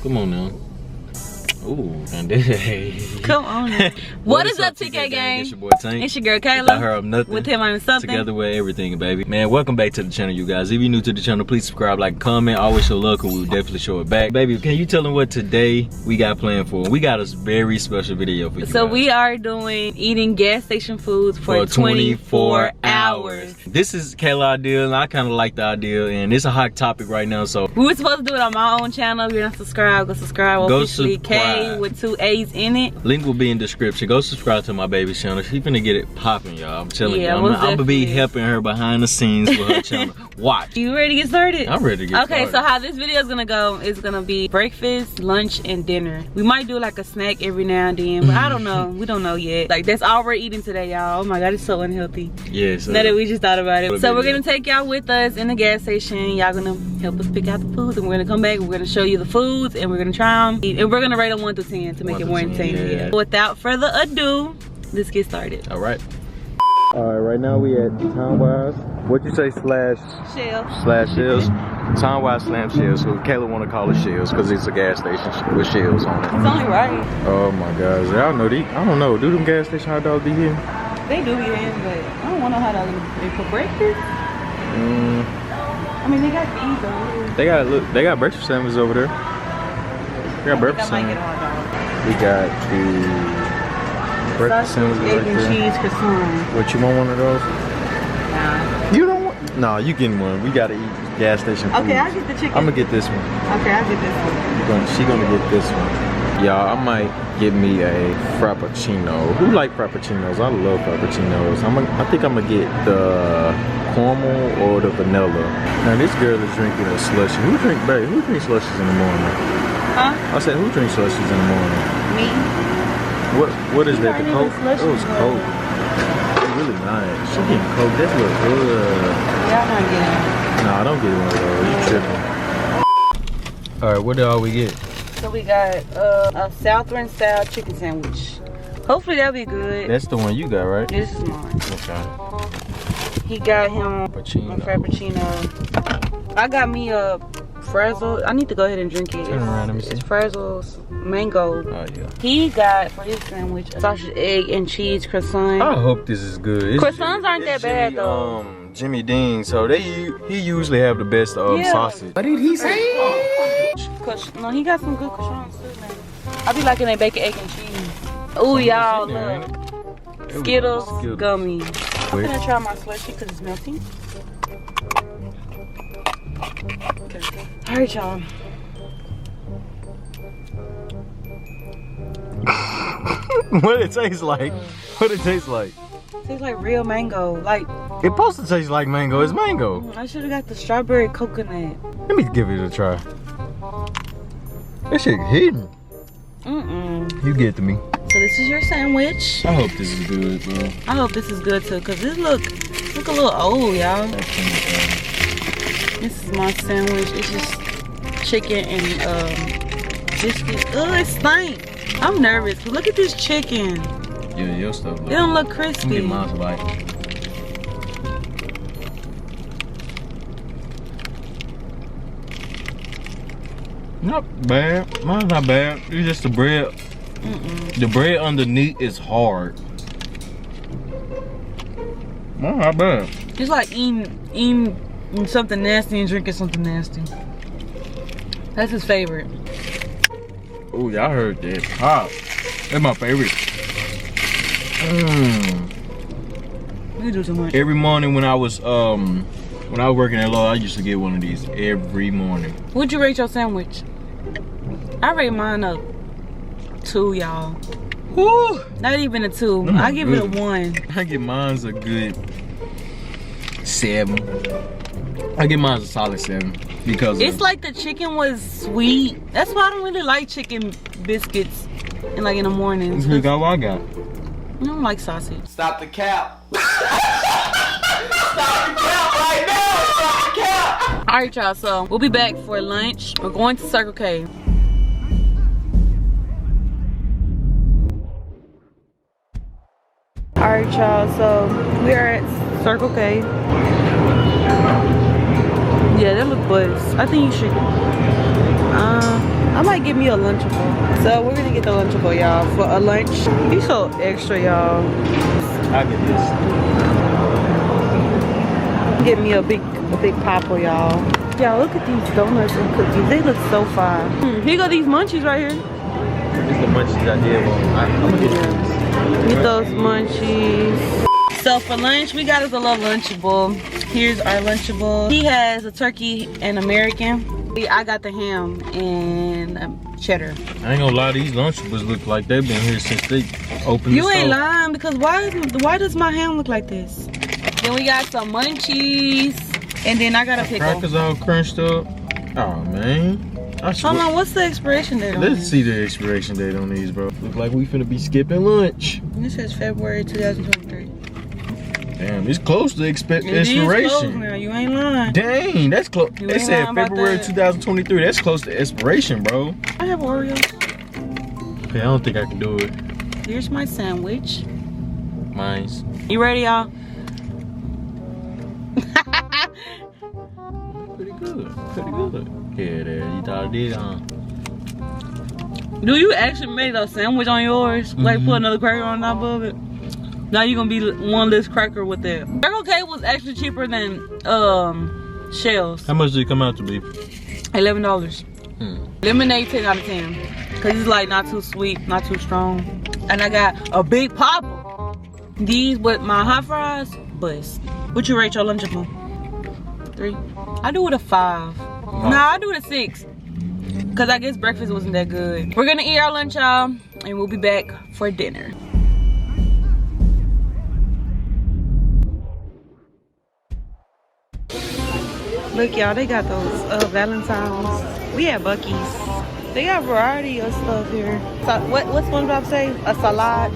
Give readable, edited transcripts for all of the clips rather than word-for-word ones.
Come on now. Ooh, and this. Come on now. What is up, TK gang? It's your boy Tank. It's your girl Kayla. Without her, I'm nothing. With him, I'm something. Together with everything, baby. Man, welcome back to the channel, you guys. If you're new to the channel, please subscribe, like, comment. Always show love, because we'll definitely show it back. Baby, can you tell them what today we got planned for? We got a very special video for you So guys. we are doing eating gas station foods for 24 hours. This is Kayla's idea, and I kind of like the idea, and it's a hot topic right now, so. We were supposed to do it on my own channel. If you're not subscribed, go subscribe. Go officially subscribe. K with 2 A's in it. Link will be in the description. Go subscribe to my baby's channel. She's finna get it popping, y'all. I'm telling you. I'm gonna be helping her behind the scenes with her channel. Watch. You ready to get started? I'm ready to get started. Okay, so how this video is gonna go is gonna be breakfast, lunch, and dinner. We might do like a snack every now and then, but I don't know. We don't know yet. Like, that's all we're eating today, y'all. Oh my god, it's so unhealthy. Yes. Now that we just thought about it. So we're gonna take y'all with us in the gas station. Y'all gonna help us pick out the foods, and we're gonna come back. We're gonna show you the foods, and we're gonna try them. And we're gonna rate them 1 through 10 to make it more entertaining. Yeah. Without further ado, let's get started. All right. All right, right now we at Townwise. What you say, shells? Townwise slam shells. So Kayla want to call it shells because it's a gas station with shells on it. It's only right. Oh my gosh, y'all know these. I don't know. Do them gas station hot dogs be here? They do be in, but I don't want no hot dogs for breakfast. I mean, they got these though. They got they got breakfast sandwiches over there. They got breakfast sandwiches. We got the breakfast sandwich right there. Cheese croissant. What, you want one of those? Nah. You don't want? No, you getting one. We gotta eat gas station food. Okay, I'll get the chicken. I'm gonna get this one. Okay, I'll get this one. She gonna get this one. Y'all, I might get me a frappuccino. Who like frappuccinos? I love frappuccinos. I think I'm gonna get the caramel or the vanilla. Now this girl is drinking a slushie. Who drinks slushies in the morning? Huh? I said, who drinks slushies in the morning? Me. What is that? The Coke? It was Coke. It's really nice. She getting Coke. That look good. Y'all not getting. Nah, don't get one of those. You tripping. All right, what did all we get? So we got a Southern style chicken sandwich. Hopefully that'll be good. That's the one you got, right? This is mine. Okay. He got him a frappuccino. I got me a Frazzle. I need to go ahead and drink it. Turn around, let me see. It's Frazzle's mango. Oh yeah. He got for his sandwich a sausage, egg, and cheese croissant. I hope this is good. Croissants aren't that bad though. Jimmy Dean, so he usually have the best sausage. What did he say? No, he got some good croissants too, man. I be liking that bacon, egg, and cheese. Ooh, y'all look. Skittles gummy. I'm gonna try my slushie because it's melting. Okay. All right, y'all. What it tastes like? What it tastes like? It tastes like real mango. Like, it's supposed to taste like mango. It's mango. I should have got the strawberry coconut. Let me give it a try. That shit hidden. You get it to me. So this is your sandwich. I hope this is good, bro. I hope this is good too, cause this look a little old, y'all. This is my sandwich. It's just chicken and biscuits. Ugh, it stink. I'm nervous. Look at this chicken. Yeah, your stuff. It don't look crispy. Get mine's like. Not bad. Mine's not bad. It's just the bread. The bread underneath is hard. Mine's not bad. It's like eating something nasty and drinking something nasty. That's his favorite. Oh, y'all heard that pop. That's my favorite. You do too much. Every morning when I was working at Lowe's, I used to get one of these every morning. What'd you rate your sandwich? I rate mine a 2, y'all. Woo! Not even a 2. I give it a 1. I give mine's a good 7. I give mine's a solid 7 because it's like the chicken was sweet. That's why I don't really like chicken biscuits in the morning. That's what I got. I don't like sausage. Stop the cap. Stop the cap right now. Stop the cap. All right, y'all. So we'll be back for lunch. We're going to Circle K. All right, y'all. So we are at Circle K. Yeah, that look buzz. I think you should. I might get me a Lunchable. So we're gonna get the Lunchable, y'all, for a lunch. He's so extra, y'all. I get this. Get me a big popple, y'all. Y'all, look at these donuts and cookies. They look so fine. Here go these munchies right here. These the munchies I did want. I'm gonna get these. Get those munchies. So for lunch, we got us a little Lunchable. Here's our Lunchable. He has a turkey and American. I got the ham and cheddar. I ain't gonna lie, these Lunchables look like they've been here since they opened. You ain't lying, because why does my ham look like this? Then we got some munchies, and then I got a pickle. Crackers all crunched up. Oh man. Hold on, what's the expiration date on Let's this? see the expiration date on these, bro. Look like we finna be skipping lunch. This says February 2023. Damn, it's close to expiration. It is close now, you ain't lying. Dang, that's close. You They ain't said lying about February that. 2023. That's close to expiration, bro. I have Oreos. Okay, I don't think I can do it. Here's my sandwich. Mine's. You ready, y'all? Pretty good. Pretty good. Yeah, there. You thought I did, huh? Do you actually make a sandwich on yours? Like put another cracker on top of it? Now you're gonna be one less cracker with that. Circle K was actually cheaper than Shells. How much did it come out to be? $11. Lemonade 10 out of 10. Cause it's like not too sweet, not too strong. And I got a big popper. These with my hot fries, bust. What you rate your Lunchable? 3? I do it a 5. Nah, I do it a 6. Cause I guess breakfast wasn't that good. We're gonna eat our lunch, y'all, and we'll be back for dinner. Look, y'all, they got those Valentine's. We at Buc-ee's. They got a variety of stuff here. So, what's SpongeBob say? A salad.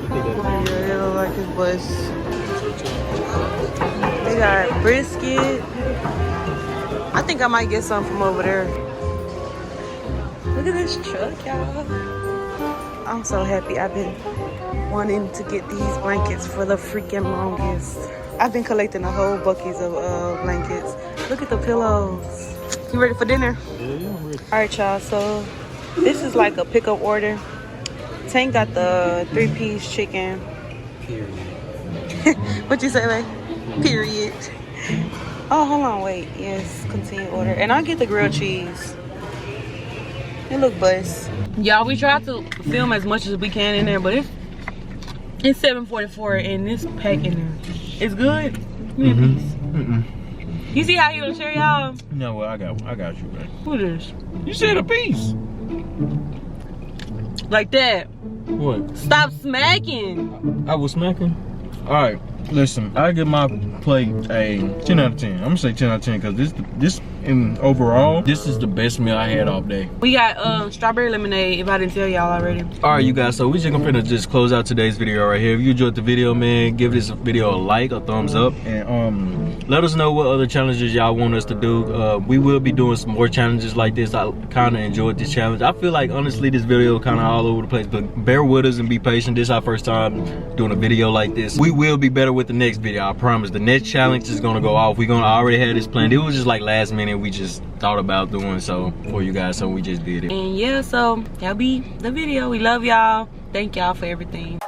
Yeah, they look like his bus. They got brisket. I think I might get some from over there. Look at this truck, y'all. I'm so happy. I've been wanting to get these blankets for the freaking longest. I've been collecting a whole bucket of blankets. Look at the pillows. You ready for dinner? Yeah, I'm ready. All right, y'all. So this is like a pickup order. Tank got the 3-piece chicken. Period. What you say, like? Period. Oh, hold on, wait. Yes, continue order. And I'll get the grilled cheese. It look bust. Y'all, we tried to film as much as we can in there, but it's 7:44 and this pack in there. It's good. You see how he gonna share, y'all? No, well, I got you, man. Who this? You said a piece. Like that. What? Stop smacking. I was smacking. All right, listen. I give my plate a 10 out of 10. I'm gonna say 10 out of 10 because this in overall, this is the best meal I had all day. We got strawberry lemonade. If I didn't tell y'all already. All right, you guys. So we just gonna just close out today's video right here. If you enjoyed the video, man, give this video a like, a thumbs up, and let us know what other challenges y'all want us to do. We will be doing some more challenges like this. I kind of enjoyed this challenge. I feel like honestly this video kind of all over the place, but bear with us and be patient. This is our first time doing a video like this. We will be better with the next video, I promise. The next challenge is gonna go off. I already had this planned. It was just like last minute. We just thought about doing so for you guys, so we just did it. And yeah, so that'll be the video. We love y'all. Thank y'all for everything.